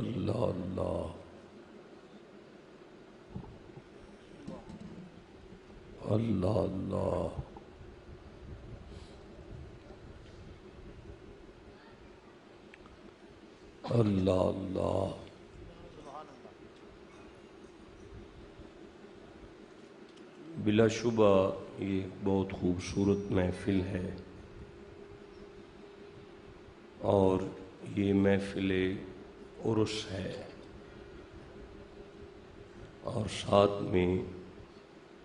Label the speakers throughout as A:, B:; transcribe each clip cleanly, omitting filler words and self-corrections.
A: اللہ اللہ اللہ اللہ اللہ اللہ بلا شبہ یہ بہت خوبصورت محفل ہے اور یہ محفل عرس ہے اور ساتھ میں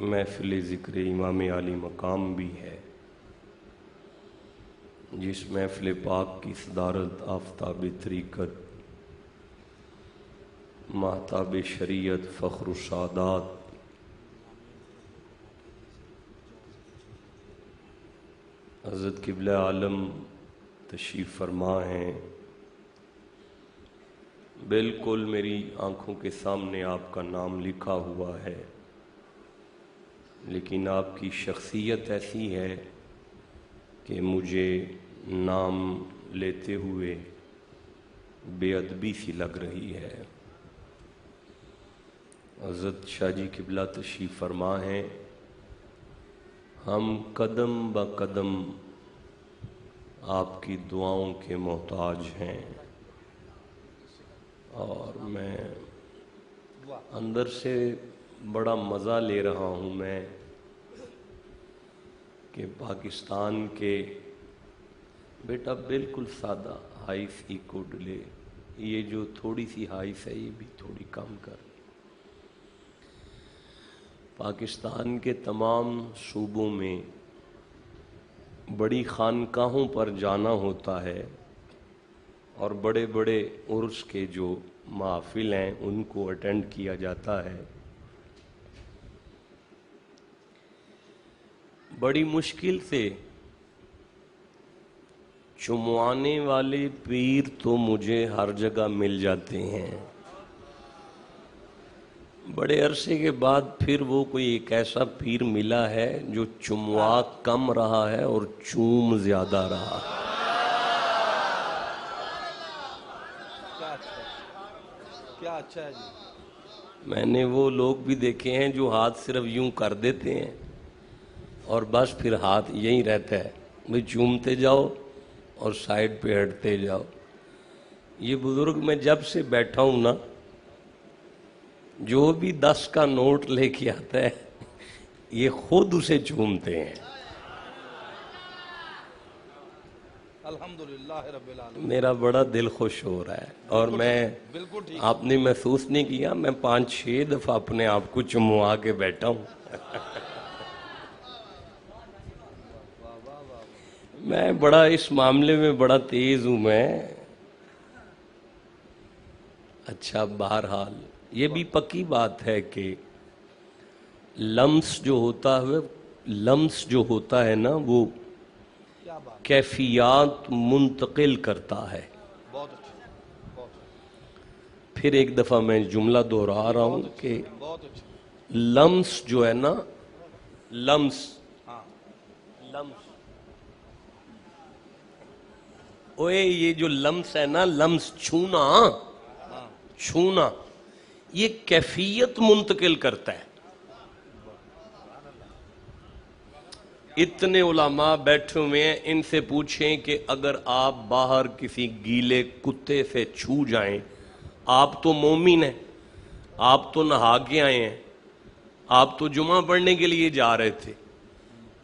A: محفل ذکر امام عالی مقام بھی ہے، جس محفل پاک کی صدارت آفتاب طریقت ماہتاب شریعت فخر السادات حضرت قبلہ عالم تشریف فرما ہیں۔ بالکل میری آنکھوں کے سامنے آپ کا نام لکھا ہوا ہے، لیکن آپ کی شخصیت ایسی ہے کہ مجھے نام لیتے ہوئے بے ادبی سی لگ رہی ہے۔ حضرت شاہ جی قبلہ تشریف فرما ہیں، ہم قدم با قدم آپ کی دعاؤں کے محتاج ہیں، اور میں اندر سے بڑا مزہ لے رہا ہوں میں کہ پاکستان کے بیٹا بالکل سادہ ہائس ہی کو ڈلے، یہ جو تھوڑی سی ہائس ہے یہ بھی تھوڑی کم کر۔ پاکستان کے تمام صوبوں میں بڑی خانقاہوں پر جانا ہوتا ہے اور بڑے بڑے عرس کے جو محافل ہیں ان کو اٹینڈ کیا جاتا ہے۔ بڑی مشکل سے چموانے والے پیر تو مجھے ہر جگہ مل جاتے ہیں، بڑے عرصے کے بعد پھر وہ کوئی ایک ایسا پیر ملا ہے جو چموا کم رہا ہے اور چوم زیادہ رہا ہے۔
B: کیا اچھا ہے جی۔
A: میں نے وہ لوگ بھی دیکھے ہیں جو ہاتھ صرف یوں کر دیتے ہیں اور بس پھر ہاتھ یہیں رہتا ہے، بھئی چومتے جاؤ اور سائیڈ پہ ہٹتے جاؤ۔ یہ بزرگ میں جب سے بیٹھا ہوں نا، جو بھی 10 کا نوٹ لے کے آتا ہے یہ خود اسے چومتے ہیں۔
B: الحمدللہ رب العالمین،
A: میرا بڑا دل خوش ہو رہا ہے، اور میں آپ نے محسوس نہیں کیا میں 5-6 دفعہ اپنے آپ کو چموا کے بیٹھا ہوں۔ میں بڑا اس معاملے میں بڑا تیز ہوں میں۔ اچھا بہرحال یہ بھی پکی بات ہے کہ لمس جو ہوتا ہے نا وہ کیفیات منتقل کرتا ہے۔
B: بہت اچھا۔
A: پھر ایک دفعہ میں جملہ دہرا رہا ہوں کہ لمس جو ہے نا، لمس اوے یہ جو لمس ہے نا، لمس چھونا یہ کیفیت منتقل کرتا ہے۔ اتنے علماء بیٹھے ہوئے ہیں، ان سے پوچھیں کہ اگر آپ باہر کسی گیلے کتے سے چھو جائیں، آپ تو مومن ہیں، آپ تو نہا کے آئے ہیں، آپ تو جمعہ پڑھنے کے لیے جا رہے تھے،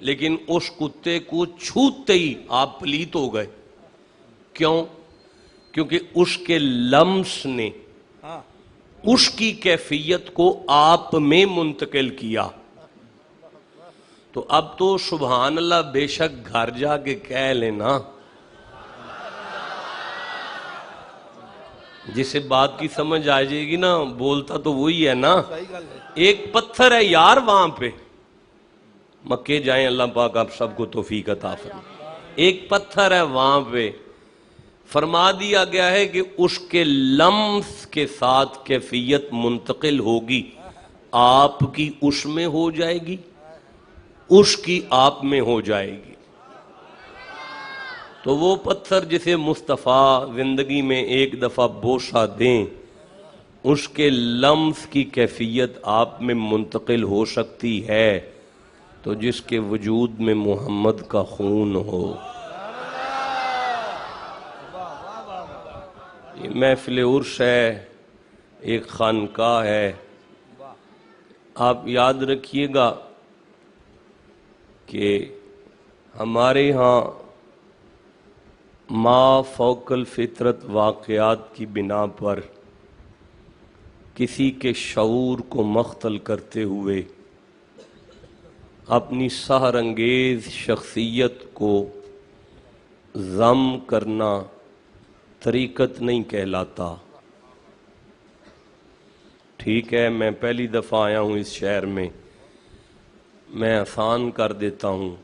A: لیکن اس کتے کو چھوتے ہی آپ پلیت ہو گئے۔ کیوں؟ کیونکہ اس کے لمس نے اس کی کیفیت کو آپ میں منتقل کیا۔ تو اب تو سبحان اللہ بے شک گھر جا کے کہہ لینا، جسے بات کی سمجھ آ جائے گی نا، بولتا تو وہی ہے نا۔ ایک پتھر ہے یار وہاں پہ، مکے جائیں اللہ پاک آپ سب کو توفیق عطا فرمائے، ایک پتھر ہے وہاں پہ، فرما دیا گیا ہے کہ اس کے لمس کے ساتھ کیفیت منتقل ہوگی، آپ کی اس میں ہو جائے گی، اس کی آپ میں ہو جائے گی۔ تو وہ پتھر جسے مصطفیٰ زندگی میں ایک دفعہ بوسہ دیں اس کے لمس کی کیفیت آپ میں منتقل ہو سکتی ہے تو جس کے وجود میں محمد کا خون ہو. یہ محفل عرس ہے، ایک خانقاہ ہے. آپ یاد رکھیے گا کہ ہمارے ہاں ما فوق الفطرت واقعات کی بنا پر کسی کے شعور کو مختل کرتے ہوئے اپنی سحر انگیز شخصیت کو ضم کرنا طریقت نہیں کہلاتا. ٹھیک ہے، میں پہلی دفعہ آیا ہوں اس شہر میں آسان کر دیتا ہوں.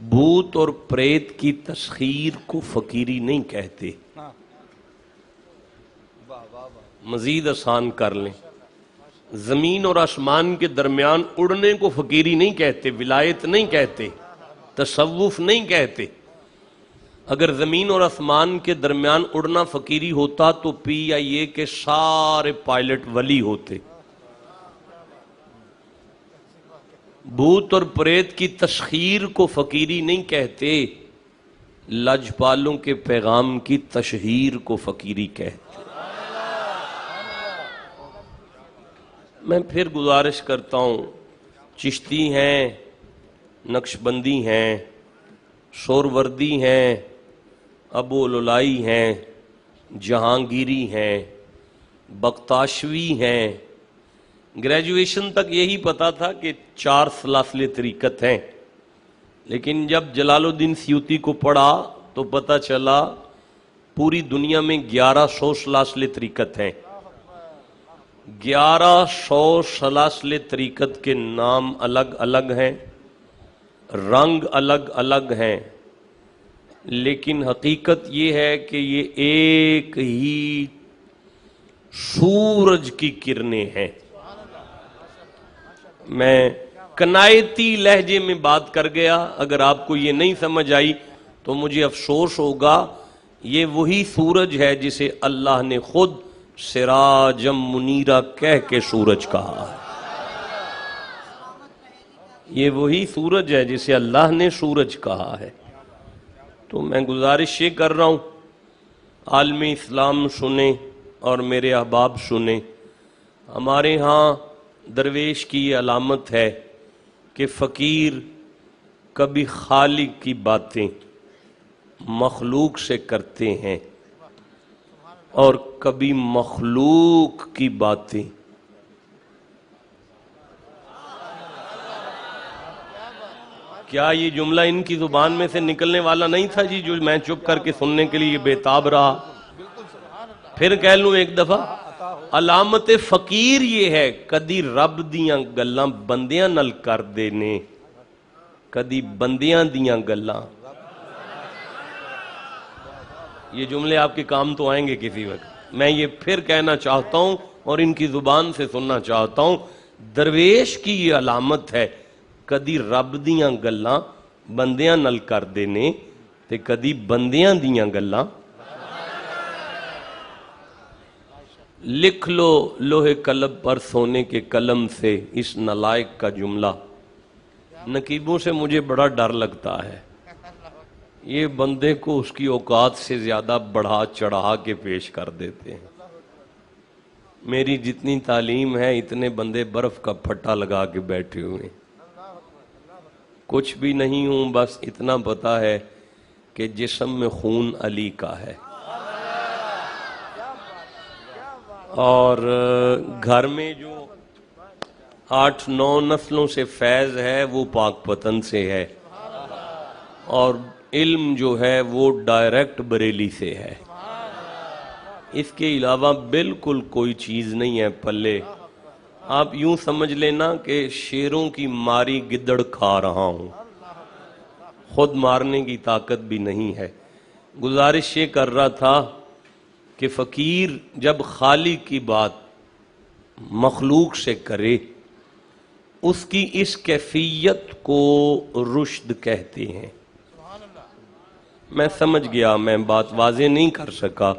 A: بھوت اور پریت کی تسخیر کو فقیری نہیں کہتے.
B: ہاں واہ واہ واہ
A: مزید آسان کر لیں، زمین اور آسمان کے درمیان اڑنے کو فقیری نہیں کہتے، ولایت نہیں کہتے، تصوف نہیں کہتے. اگر زمین اور آسمان کے درمیان اڑنا فقیری ہوتا تو PIA کے سارے پائلٹ ولی ہوتے. بھوت اور پریت کی تسخیر کو فقیری نہیں کہتے، لجپالوں کے پیغام کی تشہیر کو فقیری کہتے. میں پھر گزارش کرتا ہوں، چشتی ہیں، نقشبندی ہیں، سوروردی ہیں، ابو لولائی ہیں، جہانگیری ہیں، بختاشوی ہیں. گریجویشن تک یہی پتا تھا کہ 4 سلاسل طریقت ہیں، لیکن جب جلال الدین سیوطی کو پڑھا تو پتا چلا پوری دنیا میں 1100 سلاسل طریقت ہیں. 1100 سلاسل طریقت کے نام الگ الگ ہیں، رنگ الگ الگ ہیں، لیکن حقیقت یہ ہے کہ یہ ایک ہی سورج کی کرنیں ہیں. میں کنائتی لہجے میں بات کر گیا، اگر آپ کو یہ نہیں سمجھ آئی تو مجھے افسوس ہوگا. یہ وہی سورج ہے جسے اللہ نے خود سراجم منیرہ کہہ کے سورج کہا ہے. یہ وہی سورج ہے جسے اللہ نے سورج کہا ہے. تو میں گزارش یہ کر رہا ہوں، عالم اسلام سنیں اور میرے احباب سنیں. ہمارے ہاں درویش کی یہ علامت ہے کہ فقیر کبھی خالق کی باتیں مخلوق سے کرتے ہیں اور کبھی مخلوق کی باتیں. کیا یہ جملہ ان کی زبان میں سے نکلنے والا نہیں تھا جی، جو میں چپ کر کے سننے کے لیے بے تاب رہا؟ پھر کہہ لوں ایک دفعہ، علامت فقیر یہ ہے کدی رب دیاں گلاں بندیاں نل کر دینے، کدی بندیاں دیاں گلاں. یہ جملے آپ کے کام تو آئیں گے کسی وقت. میں یہ پھر کہنا چاہتا ہوں اور ان کی زبان سے سننا چاہتا ہوں، درویش کی یہ علامت ہے کدی رب دیاں گلاں بندیاں نل کر دینے تے کدی بندیاں دیاں گلاں. لکھ لو لوہے قلب پر سونے کے قلم سے اس نالائق کا جملہ. نقیبوں سے مجھے بڑا ڈر لگتا ہے، یہ بندے کو اس کی اوقات سے زیادہ بڑھا چڑھا کے پیش کر دیتے ہیں. میری جتنی تعلیم ہے اتنے بندے برف کا پھٹا لگا کے بیٹھے ہوئے ہیں. کچھ بھی نہیں ہوں، بس اتنا پتا ہے کہ جسم میں خون علی کا ہے اور گھر میں جو 8-9 نسلوں سے فیض ہے وہ پاک پتن سے ہے، اور علم جو ہے وہ ڈائریکٹ بریلی سے ہے. اس کے علاوہ بالکل کوئی چیز نہیں ہے پلے. آپ یوں سمجھ لینا کہ شیروں کی ماری گدڑ کھا رہا ہوں، خود مارنے کی طاقت بھی نہیں ہے. گزارش یہ کر رہا تھا کہ فقیر جب خالق کی بات مخلوق سے کرے اس کی اس کیفیت کو رشد کہتے ہیں. میں سمجھ گیا، میں بات واضح نہیں کر سکا،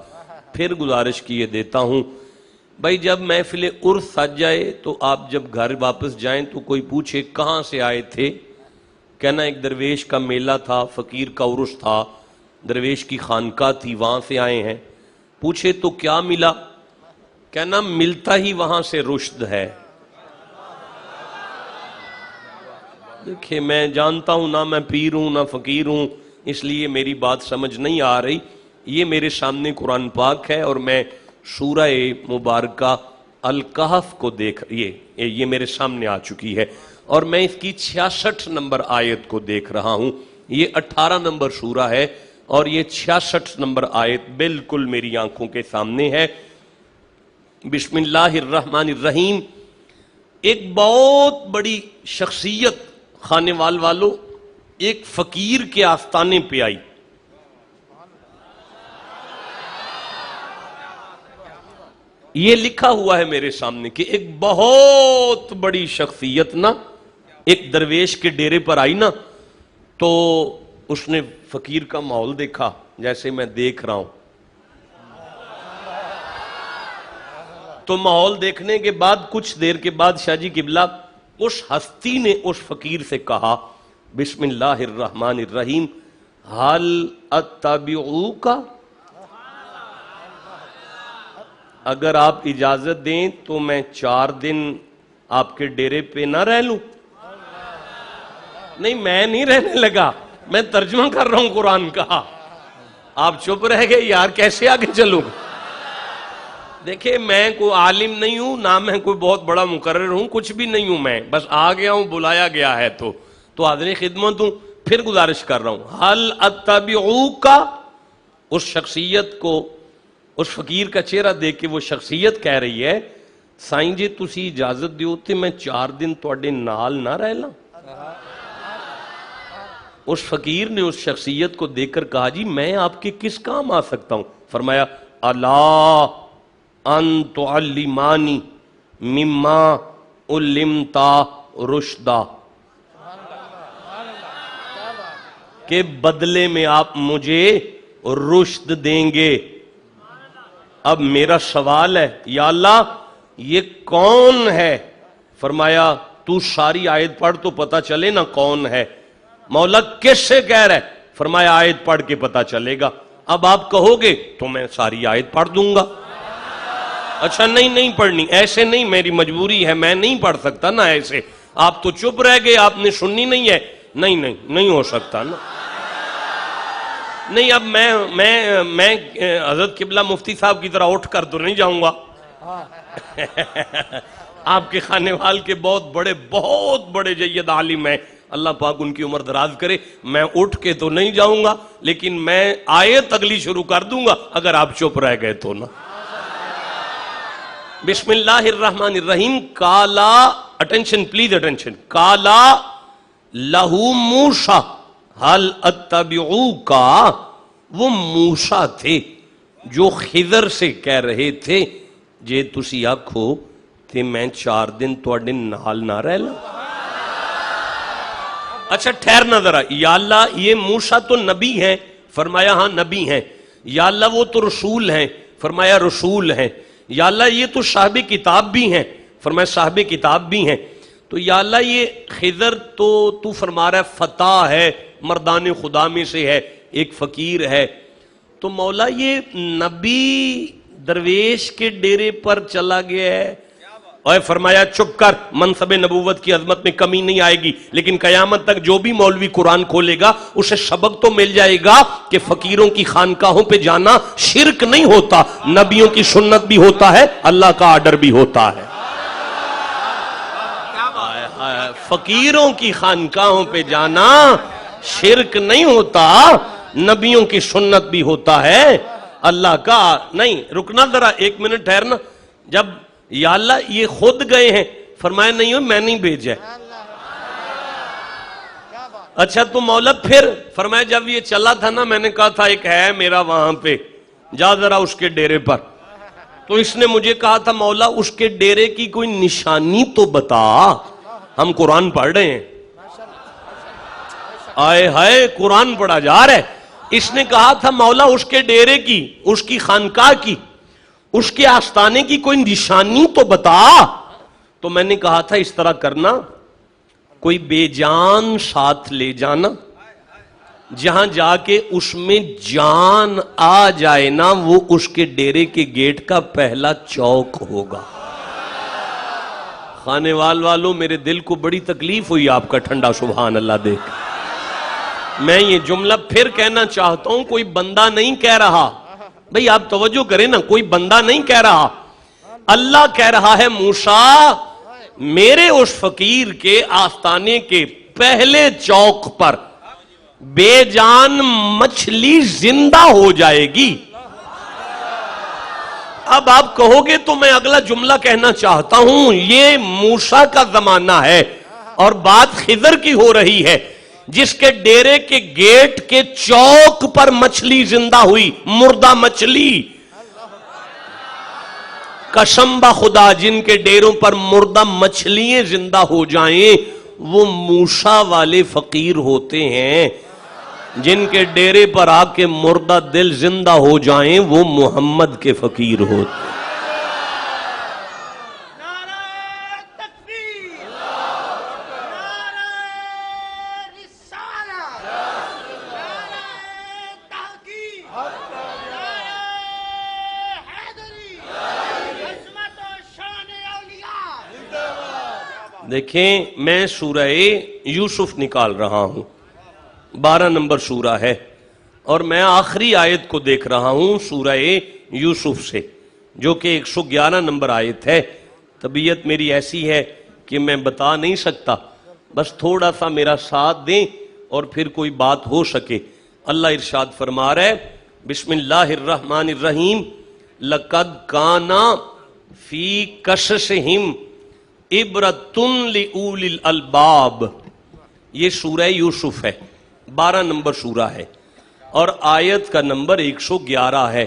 A: پھر گزارش کیے دیتا ہوں بھائی جب محفل عرس سج جائے تو آپ جب گھر واپس جائیں تو کوئی پوچھے کہاں سے آئے تھے، کہنا ایک درویش کا میلہ تھا، فقیر کا عرس تھا، درویش کی خانقاہ تھی، وہاں سے آئے ہیں۔ پوچھے تو کیا ملا، کہنا ملتا ہی وہاں سے رشد ہے۔ دیکھیں میں جانتا ہوں نہ میں پیر ہوں نہ فقیر ہوں، اس لیے میری بات سمجھ نہیں آ رہی۔ یہ میرے سامنے قرآن پاک ہے اور میں سورہ مبارکہ الکہف کو دیکھ یہ میرے سامنے آ چکی ہے اور میں اس کی 66 نمبر آیت کو دیکھ رہا ہوں۔ یہ 18 نمبر سورہ ہے اور یہ 66 نمبر آیت بالکل میری آنکھوں کے سامنے ہے۔ بسم اللہ الرحمن الرحیم۔ ایک بہت بڑی شخصیت خانے والو ایک فقیر کے آستانے پہ آئی۔ یہ لکھا ہوا ہے میرے سامنے کہ ایک بہت بڑی شخصیت نا ایک درویش کے ڈیرے پر آئی نا، تو اس نے فقیر کا ماحول دیکھا جیسے میں دیکھ رہا ہوں، تو ماحول دیکھنے کے بعد کچھ دیر کے بعد شاہ جی قبلہ اس ہستی نے اس فقیر سے کہا بسم اللہ الرحمن الرحیم حل اتبعوک، اگر آپ اجازت دیں تو میں 4 دن آپ کے ڈیرے پہ نہ رہ لوں۔ نہیں میں نہیں رہنے لگا، میں ترجمہ کر رہا ہوں قرآن کا، آپ چپ رہ گئے یار کیسے آگے چلوں گا۔ دیکھیں میں کوئی عالم نہیں ہوں نہ میں کوئی بہت بڑا مقرر ہوں، کچھ بھی نہیں ہوں، میں بس آ گیا ہوں، بلایا گیا ہے تو حاضر خدمت ہوں۔ پھر گزارش کر رہا ہوں حل اتبعوک، اس شخصیت کو اس فقیر کا چہرہ دیکھ کے وہ شخصیت کہہ رہی ہے سائیں جی تسی اجازت دیو تے میں 4 دن تواڈے نال نہ رہ لاں۔ اس فقیر نے اس شخصیت کو دیکھ کر کہا جی میں آپ کے کس کام آ سکتا ہوں؟ فرمایا الا ان تعلمانی مما علمتا رشدا، کہ بدلے میں آپ مجھے رشد دیں گے۔ اب میرا سوال ہے یا اللہ یہ کون ہے؟ فرمایا تو ساری آیت پڑھ تو پتہ چلے نا کون ہے۔ مولا کس سے کہہ رہا ہے؟ فرمایا آیت پڑھ کے پتہ چلے گا۔ اب آپ کہو گے تو میں ساری آیت پڑھ دوں گا۔ اچھا نہیں پڑھنی، ایسے نہیں، میری مجبوری ہے، میں نہیں پڑھ سکتا نا ایسے۔ آپ تو چپ رہ گئے، آپ نے سننی نہیں ہے۔ نہیں ہو سکتا نا۔ نہیں اب میں حضرت قبلہ مفتی صاحب کی طرح اٹھ کر تو نہیں جاؤں گا۔ آپ کے خانے وال کے بہت بڑے جید عالم ہیں، اللہ پاک ان کی عمر دراز کرے، میں اٹھ کے تو نہیں جاؤں گا لیکن میں آیت اگلی شروع کر دوں گا اگر آپ چپ رہ گئے تو نا۔ بسم اللہ الرحمن الرحیم۔ کالا، اٹینشن پلیز اٹینشن، کالا لہو موسیٰ حل اتبعوک، وہ موسیٰ تھے جو خضر سے کہہ رہے تھے جے تسی آکھو تے میں 4 دن تواڈے نال نہ رہ لوں۔ اچھا ٹھہرنا ذرا، یا اللہ یہ موسیٰ تو نبی ہیں؟ فرمایا ہاں نبی ہیں۔ یا اللہ وہ تو رسول ہیں؟ فرمایا رسول ہیں۔ یا اللہ یہ تو صاحب کتاب بھی ہیں؟ فرمایا صاحب کتاب بھی ہیں۔ تو یا اللہ یہ خضر تو فرما رہا ہے فتح ہے، مردان خدا میں سے ہے، ایک فقیر ہے، تو مولا یہ نبی درویش کے ڈیرے پر چلا گیا ہے؟ اور فرمایا چپ کر، منصب نبوت کی عظمت میں کمی نہیں آئے گی، لیکن قیامت تک جو بھی مولوی قرآن کھولے گا اسے سبق تو مل جائے گا کہ فقیروں کی خانقاہوں پہ جانا شرک نہیں ہوتا، نبیوں کی سنت بھی ہوتا ہے، اللہ کا آرڈر بھی ہوتا ہے۔ فقیروں کی خانقاہوں پہ جانا شرک نہیں ہوتا، نبیوں کی سنت بھی ہوتا ہے، اللہ کا۔ نہیں رکنا ذرا، 1 منٹ ٹھہرنا۔ جب یا اللہ یہ خود گئے ہیں؟ فرمایا نہیں میں نہیں بھیجا۔ اچھا تو مولا پھر؟ فرمایا جب یہ چلا تھا نا میں نے کہا تھا ایک ہے میرا وہاں پہ، جا ذرا اس کے ڈیرے پر۔ تو اس نے مجھے کہا تھا مولا اس کے ڈیرے کی کوئی نشانی تو بتا، ہم قرآن پڑھ رہے ہیں۔ آئے ہائے قرآن پڑھا جا رہا ہے۔ اس نے کہا تھا مولا اس کے ڈیرے کی، اس کی خانقاہ کی۔ اس کے آستانے کی کوئی نشانی تو بتا. تو میں نے کہا تھا اس طرح کرنا, کوئی بے جان ساتھ لے جانا, جہاں جا کے اس میں جان آ جائے نا, وہ اس کے ڈیرے کے گیٹ کا پہلا چوک ہوگا. خانے والوں, میرے دل کو بڑی تکلیف ہوئی آپ کا ٹھنڈا سبحان اللہ دیکھ. میں یہ جملہ پھر کہنا چاہتا ہوں, کوئی بندہ نہیں کہہ رہا, بھئی آپ توجہ کریں نا, کوئی بندہ نہیں کہہ رہا, اللہ کہہ رہا ہے موسیٰ میرے اس فقیر کے آستانے کے پہلے چوک پر بے جان مچھلی زندہ ہو جائے گی. اب آپ کہو گے تو میں اگلا جملہ کہنا چاہتا ہوں, یہ موسیٰ کا زمانہ ہے اور بات خضر کی ہو رہی ہے, جس کے ڈیرے کے گیٹ کے چوک پر مچھلی زندہ ہوئی, مردہ مچھلی. قسم بخدا جن کے ڈیروں پر مردہ مچھلیاں زندہ ہو جائیں وہ موسیٰ والے فقیر ہوتے ہیں, جن کے ڈیرے پر آ کے مردہ دل زندہ ہو جائیں وہ محمد کے فقیر ہوتے ہیں. دیکھیں میں سورہ یوسف نکال رہا ہوں, 12 نمبر سورہ ہے, اور میں آخری آیت کو دیکھ رہا ہوں سورہ یوسف سے, جو کہ 111 نمبر آیت ہے. طبیعت میری ایسی ہے کہ میں بتا نہیں سکتا, بس تھوڑا سا میرا ساتھ دیں اور پھر کوئی بات ہو سکے. اللہ ارشاد فرما رہا ہے, بسم اللہ الرحمن الرحیم, لَقَدْ كَانَ فِي قَصَصِهِمْ عبرۃ لِأُولِي الْأَلْبَابِ. یہ سورہ یوسف ہے, 12 نمبر سورہ ہے, اور آیت کا نمبر 111 ہے.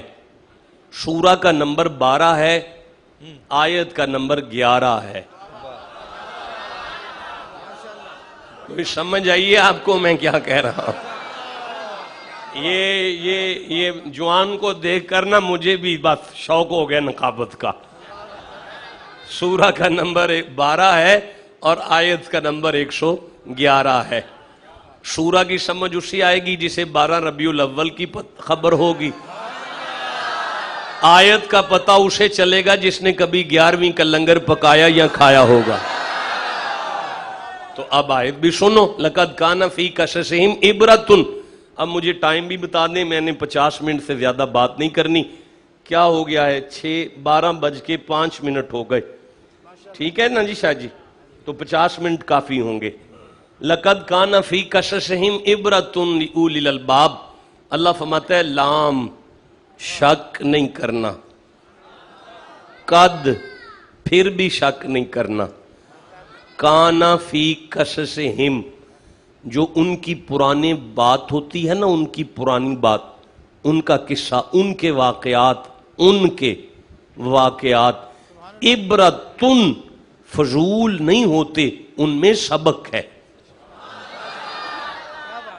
A: سورہ کا نمبر 12 ہے, آیت کا نمبر 11 ہے. کوئی سمجھ آئیے آپ کو میں کیا کہہ رہا ہوں؟ یہ جوان کو دیکھ کر نا مجھے بھی بس شوق ہو گیا نقابت کا. سورہ کا نمبر 12 ہے اور آیت کا نمبر 111 ہے. سورہ کی سمجھ اسی آئے گی جسے 12 ربیع الاول کی خبر ہوگی. آیت کا پتہ اسے چلے گا جس نے کبھی 11ویں کا لنگر پکایا یا کھایا ہوگا. تو اب آیت بھی سنو, لَقَدْ كَانَ فِي قَصَصِهِمْ عِبْرَةٌ. اب مجھے ٹائم بھی بتا دیں, میں نے 50 منٹ سے زیادہ بات نہیں کرنی. کیا ہو گیا ہے, 12:05 ہو گئے. ٹھیک ہے نا جی شاہ جی, تو 50 منٹ کافی ہوں گے. لَقَدْ كَانَ فِي قَصَصِهِمْ عِبْرَةٌ لِأُولِي الْأَلْبَابِ. اللہ فرماتا ہے لام, شک نہیں کرنا, قد پھر بھی شک نہیں کرنا, کانا فی قصصہم جو ان کی پرانی بات ہوتی ہے نا, ان کی پرانی بات, ان کا قصہ, ان کے واقعات, عبرتن فضول نہیں ہوتے, ان میں سبق ہے.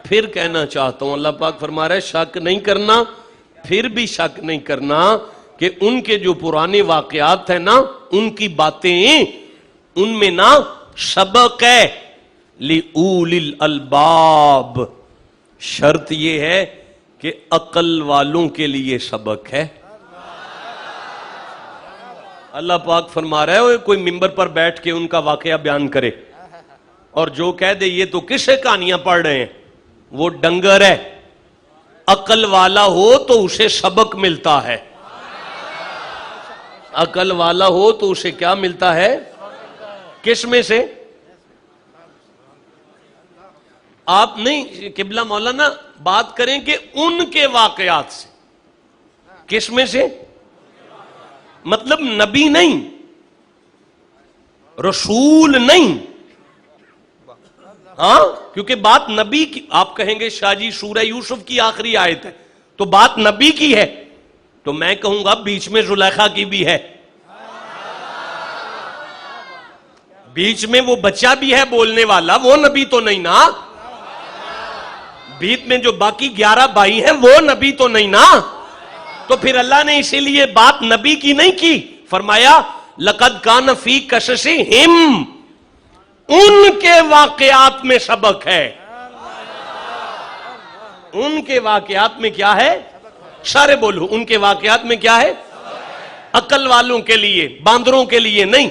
A: پھر کہنا چاہتا ہوں, اللہ پاک فرما رہا ہے شک نہیں کرنا, پھر بھی شک نہیں کرنا کہ ان کے جو پرانے واقعات ہیں نا, ان کی باتیں, ان میں نا سبق ہے. لِأُولِي الْأَلْبَابِ, شرط یہ ہے کہ عقل والوں کے لیے سبق ہے. اللہ پاک فرما رہا ہے کوئی ممبر پر بیٹھ کے ان کا واقعہ بیان کرے اور جو کہہ دے یہ تو کسے کہانیاں پڑھ رہے ہیں, وہ ڈنگر ہے. عقل والا ہو تو اسے سبق ملتا ہے. عقل والا ہو تو اسے کیا ملتا ہے؟ کس میں سے؟ آپ نہیں قبلہ مولانا بات کریں کہ ان کے واقعات سے. کس میں سے؟ مطلب نبی نہیں, رسول نہیں. ہاں, کیونکہ بات نبی کی. آپ کہیں گے شاہ جی سورہ یوسف کی آخری آیت ہے تو بات نبی کی ہے, تو میں کہوں گا بیچ میں زلیخا کی بھی ہے, بیچ میں وہ بچہ بھی ہے بولنے والا, وہ نبی تو نہیں نا. بیچ میں جو باقی 11 بھائی ہیں وہ نبی تو نہیں نا. تو پھر اللہ نے اسی لیے بات نبی کی نہیں کی، فرمایا لقد کان فی قصصہم، ان کے واقعات میں سبق ہے. ان کے واقعات میں کیا ہے؟ سارے بولو، ان کے واقعات میں کیا ہے؟ عقل والوں کے لیے، باندروں کے لیے نہیں.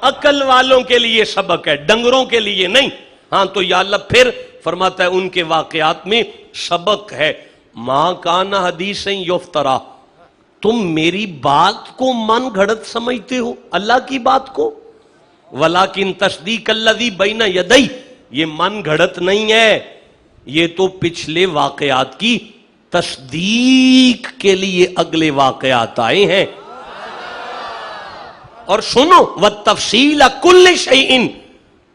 A: عقل والوں کے لیے سبق ہے، ڈنگروں کے لیے نہیں. ہاں تو یا اللہ پھر فرماتا ہے ان کے واقعات میں سبق ہے. ما کان حدیث یفترا، تم میری بات کو من گھڑت سمجھتے ہو، اللہ کی بات کو. ولیکن تصدیق الذی بین یدی، یہ من گھڑت نہیں ہے، یہ تو پچھلے واقعات کی تصدیق کے لیے اگلے واقعات آئے ہیں. اور سنو وَالتَّفْصِيلَ كُلِّ شَيْءٍ،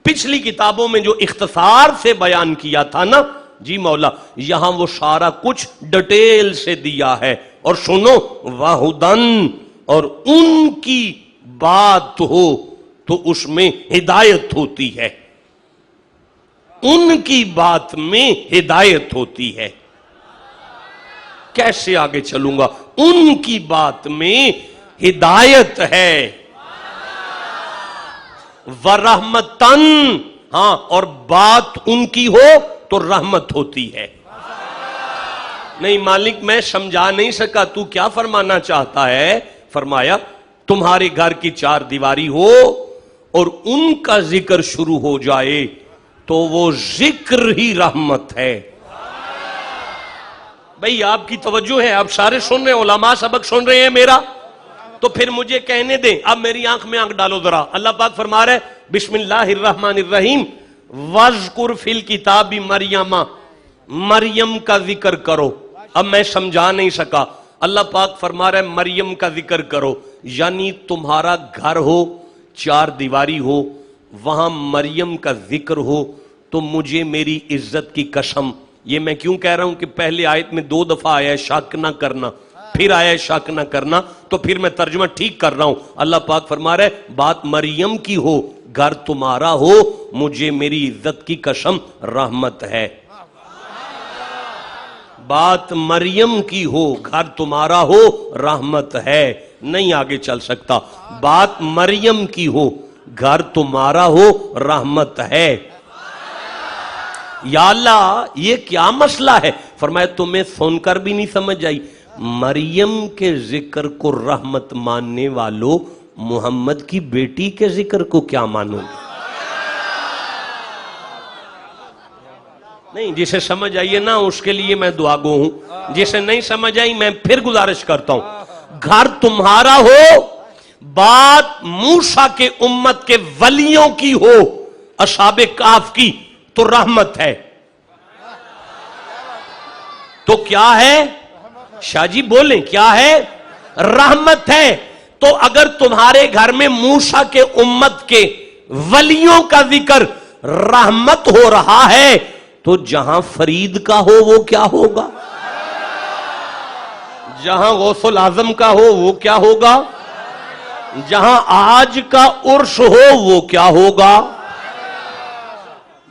A: پچھلی کتابوں میں جو اختصار سے بیان کیا تھا نا جی مولا، یہاں وہ سارا کچھ ڈیٹیل سے دیا ہے. اور سنو وَهُدًا، اور ان کی بات ہو تو اس میں ہدایت ہوتی ہے، ان کی بات میں ہدایت ہوتی ہے. کیسے آگے چلوں گا؟ ان کی بات میں ہدایت ہے. وَرَحْمَتًا، ہاں اور بات ان کی ہو تو رحمت ہوتی ہے. نہیں مالک میں سمجھا نہیں سکا، تو کیا فرمانا چاہتا ہے؟ فرمایا تمہارے گھر کی چار دیواری ہو اور ان کا ذکر شروع ہو جائے تو وہ ذکر ہی رحمت ہے. بھئی آپ کی توجہ ہے، آپ سارے سن رہے ہیں، علماء سبق سن رہے ہیں میرا، تو پھر مجھے کہنے دیں. اب میری آنکھ میں آنکھ ڈالو ذرا. اللہ پاک فرما رہے بسم اللہ الرحمن الرحیم وَاذْكُرْ فِي الْكِتَابِ مَرْيَمَ، مریم کا ذکر کرو. اب میں سمجھا نہیں سکا، اللہ پاک فرما رہے مریم کا ذکر کرو، یعنی تمہارا گھر ہو، چار دیواری ہو، وہاں مریم کا ذکر ہو تو مجھے میری عزت کی قسم. یہ میں کیوں کہہ رہا ہوں کہ پہلے آیت میں 2 دفعہ آیا ہے شک نہ کرنا، پھر آیا ہے شک نہ کرنا، تو پھر میں ترجمہ ٹھیک کر رہا ہوں. اللہ پاک فرما رہے بات مریم کی ہو، گھر تمہارا ہو، مجھے میری عزت کی قسم رحمت ہے. بات مریم کی ہو، گھر تمہارا ہو، رحمت ہے. نہیں آگے چل سکتا. بات مریم کی ہو، گھر تمہارا ہو، رحمت ہے. یا اللہ یہ کیا مسئلہ ہے؟ فرمایا تمہیں سن کر بھی نہیں سمجھ آئی؟ مریم کے ذکر کو رحمت ماننے والوں محمد کی بیٹی کے ذکر کو کیا مانو گے؟ نہیں، جسے سمجھ آئیے نا اس کے لیے میں دعا گو ہوں، جسے نہیں سمجھ آئی میں پھر گزارش کرتا ہوں. گھر تمہارا ہو، بات موسیٰ کے امت کے ولیوں کی ہو، اصحاب کہف کی، تو رحمت ہے. تو کیا ہے؟ شاہ جی بولیں کیا ہے؟ رحمت ہے. تو اگر تمہارے گھر میں موسیٰ کے امت کے ولیوں کا ذکر رحمت ہو رہا ہے تو جہاں فرید کا ہو وہ کیا ہوگا؟ جہاں غوث العظم کا ہو وہ کیا ہوگا؟ جہاں آج کا عرش ہو وہ کیا ہوگا؟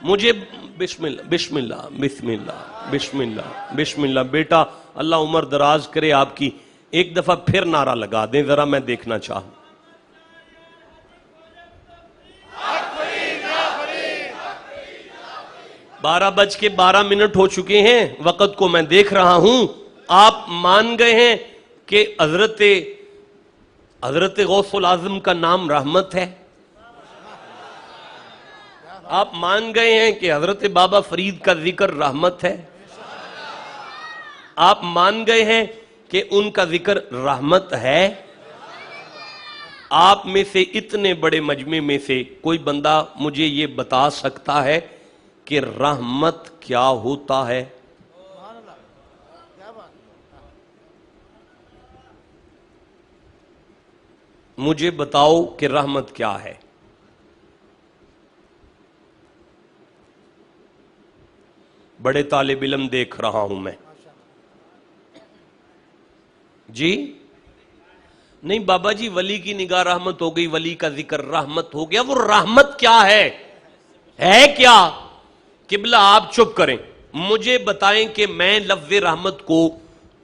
A: مجھے بسم اللہ بسم اللہ بسم اللہ بسم اللہ بسم اللہ. بیٹا اللہ عمر دراز کرے آپ کی، ایک دفعہ پھر نعرہ لگا دیں ذرا، میں دیکھنا چاہوں. 12:12 ہو چکے ہیں، وقت کو میں دیکھ رہا ہوں. آپ مان گئے ہیں کہ حضرت غوث العظم کا نام رحمت ہے. آپ مان گئے ہیں کہ حضرت بابا فرید کا ذکر رحمت ہے. آپ مان گئے ہیں کہ ان کا ذکر رحمت ہے. آپ میں سے اتنے بڑے مجمع میں سے کوئی بندہ مجھے یہ بتا سکتا ہے کہ رحمت کیا ہوتا ہے؟ مجھے بتاؤ کہ رحمت کیا ہے؟ بڑے طالب علم دیکھ رہا ہوں میں. جی نہیں بابا جی ولی کی نگاہ رحمت ہو گئی، ولی کا ذکر رحمت ہو گیا. وہ رحمت کیا ہے کیا؟ قبلہ آپ چپ کریں، مجھے بتائیں کہ میں لفظ رحمت کو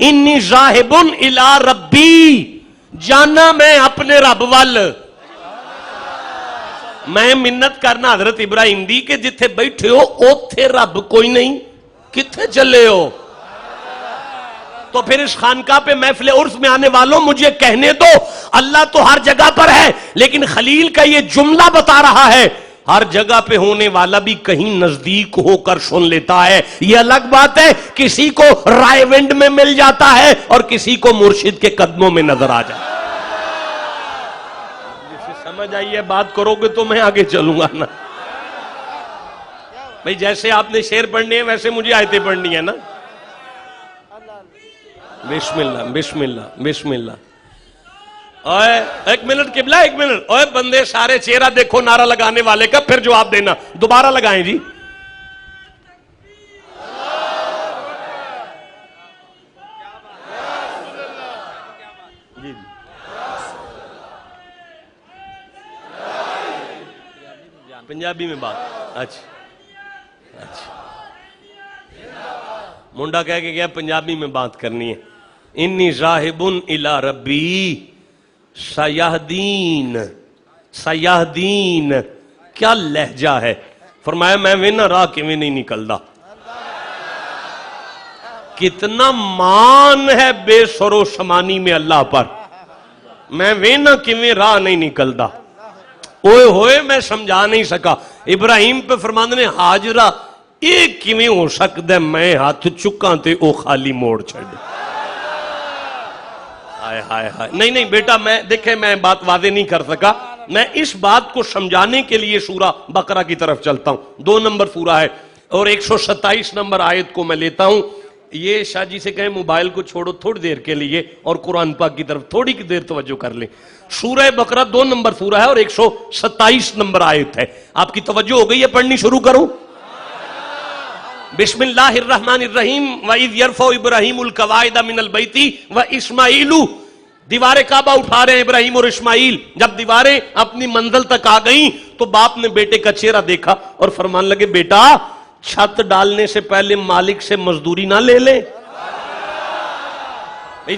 A: انی ذاہبن الی ربی، جانا میں اپنے رب وال۔ میں منت کرنا حضرت ابراہیم دی کہ جتھے بیٹھے ہو اوتھے رب کوئی نہیں، کتھے چلے ہو؟ تو پھر اس خانقاہ پہ محفل عرس میں آنے والوں مجھے کہنے دو، اللہ تو ہر جگہ پر ہے، لیکن خلیل کا یہ جملہ بتا رہا ہے ہر جگہ پہ ہونے والا بھی کہیں نزدیک ہو کر سن لیتا ہے۔ یہ الگ بات ہے کسی کو رائے ونڈ میں مل جاتا ہے اور کسی کو مرشد کے قدموں میں نظر آ جائے۔ سمجھ آئیے، بات کرو گے تو میں آگے چلوں گا نا بھئی، جیسے آپ نے شعر پڑھنے ہیں ویسے مجھے آیتیں پڑھنی ہے نا۔ بسم اللہ بسم اللہ بسم اللہ۔ اوے ایک منٹ قبلہ، ایک منٹ، اوے بندے سارے چہرہ دیکھو نعرہ لگانے والے کا، پھر جواب دینا، دوبارہ لگائیں جی۔ جی پنجابی میں بات، اچھا اچھا، منڈا کہہ کے گیا پنجابی میں بات کرنی ہے۔ انی ذاہبن الی ربی سیہدین، سیہدین کیا لہجہ ہے، فرمایا میں وینا راہ کیویں نہیں نکلدا۔ کتنا مان ہے بے سر و سمانی میں اللہ پر، میں وینا کیویں راہ نہیں نکلدا۔ اوئے ہوئے میں سمجھا نہیں سکا، ابراہیم پہ فرماندے نے ہاجرہ ایک کیویں ہو سکتا ہے میں ہاتھ چکاں تے او خالی موڑ چھڑے۔ ہائے ہائے ہائے، نہیں نہیں بیٹا، میں دیکھیں میں بات واضح نہیں کر سکا، میں اس بات کو سمجھانے کے لیے سورہ بقرہ کی طرف چلتا ہوں۔ 2 نمبر سورہ ہے اور 127 نمبر آیت کو میں لیتا ہوں۔ یہ شاہ جی سے کہیں موبائل کو چھوڑو تھوڑی دیر کے لیے اور قرآن پاک کی طرف تھوڑی کی دیر توجہ کر لیں۔ سورہ بقرہ 2 نمبر سورہ ہے اور 127 نمبر آیت ہے۔ آپ کی توجہ ہو گئی ہے؟ پڑھنی شروع کروں؟ بسم اللہ الرحمن الرحیم۔ وَإِذْ يَرْفَعُ إِبْرَاهِيمُ الْقَوَاعِدَ مِنَ الْبَيْتِ وَإِسْمَاعِيلُ، دیواریں کعبہ اٹھا رہے ہیں ابراہیم اور اسماعیل۔ جب دیواریں اپنی منزل تک آ گئیں تو باپ نے بیٹے کا چہرہ دیکھا اور فرمان لگے بیٹا چھت ڈالنے سے پہلے مالک سے مزدوری نہ لے لیں،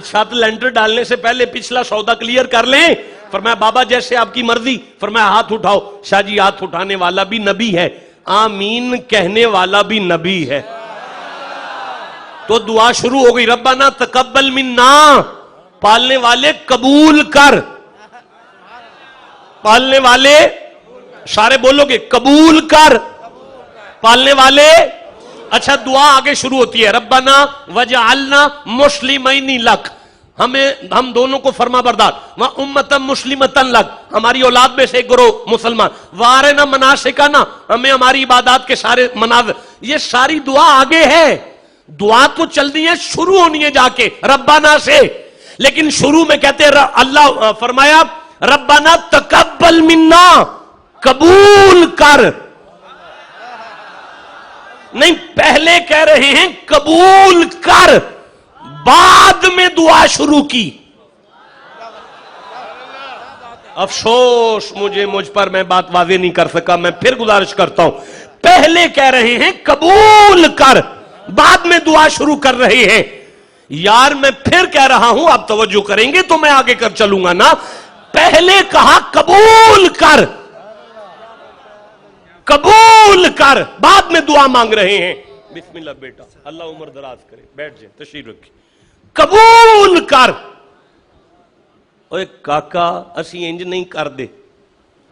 A: چھت لینٹر ڈالنے سے پہلے پچھلا سودا کلیئر کر لیں۔ فرمایا بابا جیسے آپ کی مرضی۔ فرمایا ہاتھ اٹھاؤ۔ شاہ جی ہاتھ اٹھانے والا بھی نبی ہے، آمین کہنے والا بھی نبی ہے۔ تو دعا شروع ہو گئی، ربنا تقبل منا، پالنے والے قبول کر، پالنے والے سارے بولو گے قبول کر، پالنے والے۔ اچھا دعا آگے شروع ہوتی ہے، ربنا وجعلنا مسلمین لک، ہم دونوں کو فرما بردار، وامۃ مسلمۃ لک، ہماری اولاد میں سے ایک گروہ مسلمان، وارنا مناسکنا، ہمیں ہماری عبادات کے سارے مناظر۔ یہ ساری دعا آگے ہے، دعا تو چلنی ہے، شروع ہونی ہے جا کے ربنا سے، لیکن شروع میں کہتے ہیں اللہ فرمایا ربنا تقبل منا، قبول کر، نہیں پہلے کہہ رہے ہیں قبول کر، بعد میں دعا شروع کی۔ افسوس مجھ پر، میں بات واضح نہیں کر سکا، میں پھر گزارش کرتا ہوں، پہلے کہہ رہے ہیں قبول کر، بعد میں دعا شروع کر رہے ہیں۔ یار میں پھر کہہ رہا ہوں، آپ توجہ کریں گے تو میں آگے کر چلوں گا نا۔ پہلے کہا قبول کر، قبول کر، بعد میں دعا مانگ رہے ہیں۔ بسم اللہ بیٹا، اللہ عمر دراز کرے، بیٹھ جائے، تشریف رکھیں۔ قبول کر۔ اوے کاکا اسی انج نہیں کر دے،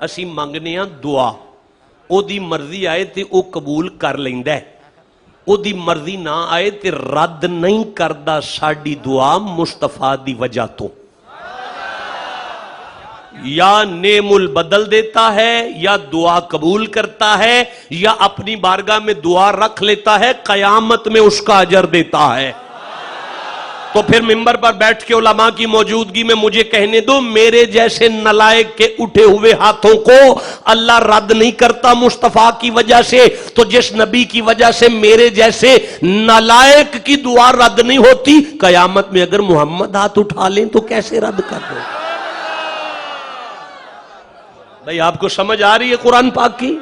A: اسی مانگنے ہاں دعا، او دی مرضی آئے تے او قبول کر لیندا ہے، او دی مرضی نہ آئے تے رد نہیں کردا ساڈی دعا مصطفیٰ دی وجہ تو۔ یا نعم البدل دیتا ہے، یا دعا قبول کرتا ہے، یا اپنی بارگاہ میں دعا رکھ لیتا ہے، قیامت میں اس کا اجر دیتا ہے۔ تو پھر منبر پر بیٹھ کے علماء کی موجودگی میں مجھے کہنے دو، میرے جیسے نلائق کے اٹھے ہوئے ہاتھوں کو اللہ رد نہیں کرتا مصطفیٰ کی وجہ سے، تو جس نبی کی وجہ سے میرے جیسے نلائق کی دعا رد نہیں ہوتی، قیامت میں اگر محمد ہاتھ اٹھا لیں تو کیسے رد کر دیں؟ بھئی آپ کو سمجھ آ رہی ہے قرآن پاک کی؟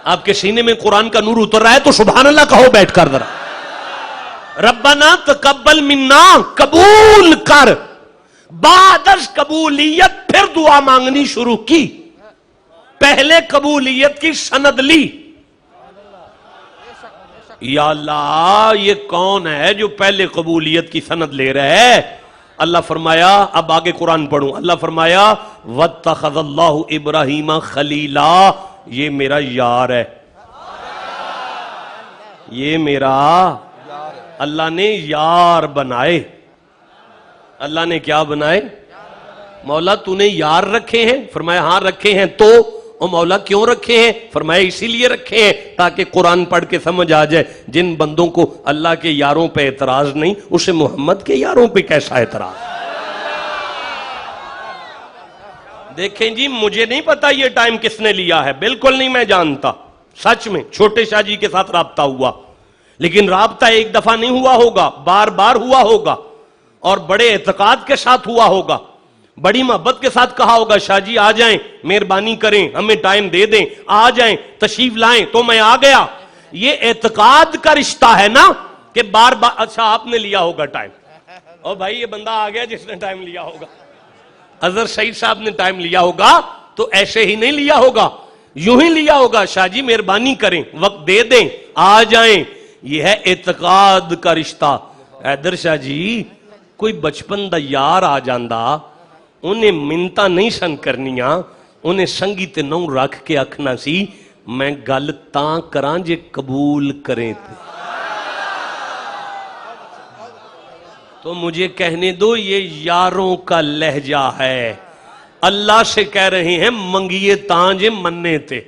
A: آپ کے سینے میں قرآن کا نور اتر رہا ہے تو سبحان اللہ کہو بیٹھ کر ذرا۔ ربنا تقبل منا، قبول کر. بعد از قبولیت پھر دعا مانگنی شروع کی. پہلے قبولیت کی سند لی. یا اللہ یہ کون ہے جو پہلے قبولیت کی سند لے رہا ہے؟ اللہ فرمایا، اب آگے قرآن پڑھوں، اللہ فرمایا وَاتَّخَذَ اللَّهُ إِبْرَاهِيمَ خَلِيلًا، یہ میرا یار ہے، یہ میرا اللہ نے یار بنائے. اللہ نے کیا بنائے؟ مولا تو نے یار رکھے ہیں؟ فرمایا ہاں رکھے ہیں. تو او مولا کیوں رکھے ہیں؟ فرمایا اسی لیے رکھے ہیں تاکہ قرآن پڑھ کے سمجھ آ جائے جن بندوں کو اللہ کے یاروں پہ اعتراض نہیں، اسے محمد کے یاروں پہ کیسا اعتراض. دیکھیں جی مجھے نہیں پتا یہ ٹائم کس نے لیا ہے، بالکل نہیں میں جانتا. سچ میں چھوٹے شاہ جی کے ساتھ رابطہ ہوا، لیکن رابطہ ایک دفعہ نہیں ہوا ہوگا، بار بار ہوا ہوگا اور بڑے اعتقاد کے ساتھ ہوا ہوگا. بڑی محبت کے ساتھ کہا ہوگا شاہ جی آ جائیں، مہربانی کریں، ہمیں ٹائم دے دیں، آ جائیں، تشریف لائیں. تو میں آ گیا. یہ اعتقاد کا رشتہ ہے نا کہ بار بار. اچھا آپ نے لیا ہوگا ٹائم، اور بھائی یہ بندہ آ گیا جس نے ٹائم لیا ہوگا. اظہر سعید صاحب نے ٹائم لیا ہوگا تو ایسے ہی نہیں لیا ہوگا، یوں ہی لیا ہوگا. شاہ جی مہربانی کریں، وقت دے دیں، آ جائیں. یہ ہے اعتقاد کا رشتہ. حیدر شاہ جی کوئی بچپن دا یار آ جاندہ، انہیں منتا نہیں سن کرنیاں، انہیں سنگی تے نو رکھ کے اکھنا سی میں گل تاں کران جے قبول کریں تھے. تو مجھے کہنے دو یہ یاروں کا لہجہ ہے. اللہ سے کہہ رہے ہیں منگیے تاں جے مننے تے،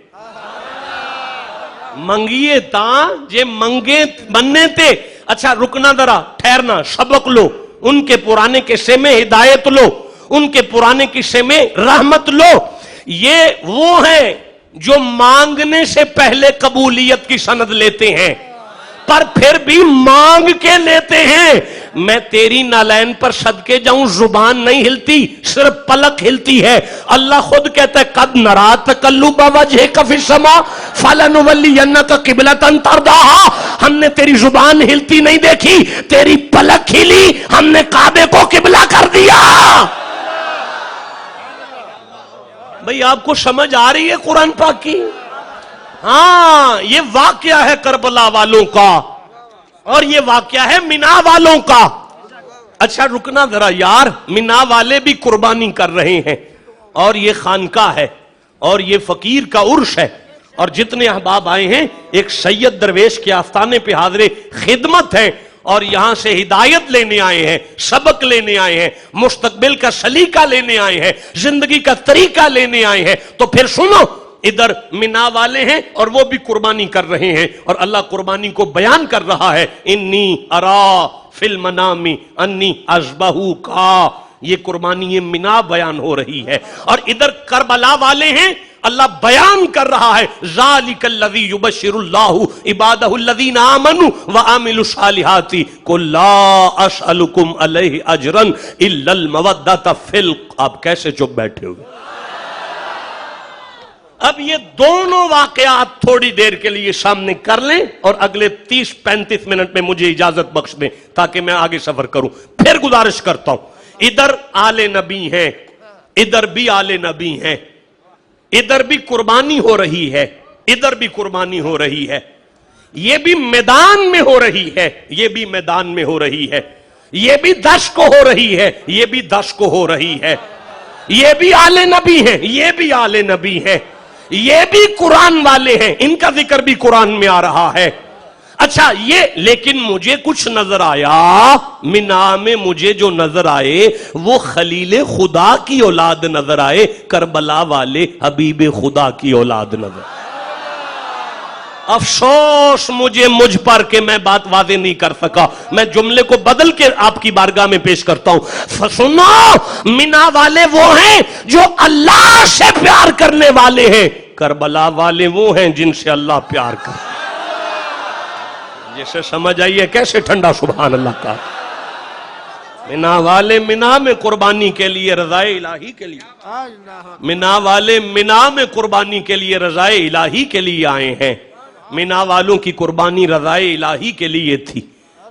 A: منگیے تاں جے منگے مننے تے. اچھا رکنا ذرا، ٹھہرنا، سبق لو، ان کے پرانے قصے میں ہدایت لو، ان کے پرانے قصے میں رحمت لو. یہ وہ ہیں جو مانگنے سے پہلے قبولیت کی سند لیتے ہیں پر پھر بھی مانگ کے لیتے ہیں. میں تیری نالین پر صدقے جاؤں، زبان نہیں ہلتی، صرف پلک ہلتی ہے. اللہ خود کہتا ہے قد نرا تقلب وجہک فی السماء فلنولینک قبلۃ ترضاها. ہم نے تیری زبان ہلتی نہیں دیکھی، تیری پلک ہلی، ہم نے کعبے کو قبلہ کر دیا. بھئی آپ کو سمجھ آ رہی ہے قرآن پاک کی؟ ہاں یہ واقعہ ہے کربلا والوں کا اور یہ واقعہ ہے مینا والوں کا. اچھا رکنا ذرا یار، مینا والے بھی قربانی کر رہے ہیں اور یہ خانقاہ ہے اور یہ فقیر کا عرش ہے اور جتنے احباب آئے ہیں ایک سید درویش کے آستانے پہ حاضر خدمت ہے اور یہاں سے ہدایت لینے آئے ہیں، سبق لینے آئے ہیں، مستقبل کا سلیقہ لینے آئے ہیں، زندگی کا طریقہ لینے آئے ہیں. تو پھر سنو، ادھر مینا والے ہیں اور وہ بھی قربانی کر رہے ہیں اور اللہ قربانی کو بیان کر رہا ہے. انی ارا فی المنام انی اذبحوک، یہ قربانی یہ مینا بیان ہو رہی ہے. اور ادھر کربلا والے ہیں، اللہ بیان کر رہا ہے ذالک الذی یبشر اللہ عبادہ الذین آمنوا وعملوا الصالحات قل لا اسألکم علیہ اجرا الا المودۃ فی آپ کیسے چپ بیٹھے ہوئے؟ اب یہ دونوں واقعات تھوڑی دیر کے لیے سامنے کر لیں اور اگلے 30-35 منٹ میں مجھے اجازت بخش دیں تاکہ میں آگے سفر کروں. پھر گزارش کرتا ہوں، ادھر آل نبی ہیں، ادھر بھی آل نبی ہیں، ادھر بھی قربانی ہو رہی ہے، ادھر بھی قربانی ہو رہی ہے. یہ بھی میدان میں ہو رہی ہے، یہ بھی میدان میں ہو رہی ہے. یہ بھی 10 کو ہو رہی ہے، یہ بھی 10 کو ہو رہی ہے. یہ بھی آل نبی ہیں، یہ بھی آل نبی ہیں، یہ بھی قرآن والے ہیں، ان کا ذکر بھی قرآن میں آ رہا ہے. اچھا یہ لیکن مجھے کچھ نظر آیا، مینا میں مجھے جو نظر آئے وہ خلیل خدا کی اولاد نظر آئے، کربلا والے حبیب خدا کی اولاد نظر آئے. افسوس مجھ پر کہ میں بات واضح نہیں کر سکا. میں جملے کو بدل کے آپ کی بارگاہ میں پیش کرتا ہوں. سنو، مینا والے وہ ہیں جو اللہ سے پیار کرنے والے ہیں، کربلا والے وہ ہیں جن سے اللہ پیار کرے. جسے سمجھ آئیے کیسے ٹھنڈا سبحان اللہ کا. مینا والے مینا میں قربانی کے لیے رضائے الہی کے لیے، مینا والے مینا میں قربانی کے لیے رضائے الہی کے لیے آئے ہیں. مینا والوں کی قربانی رضائے الہی کے لیے تھی،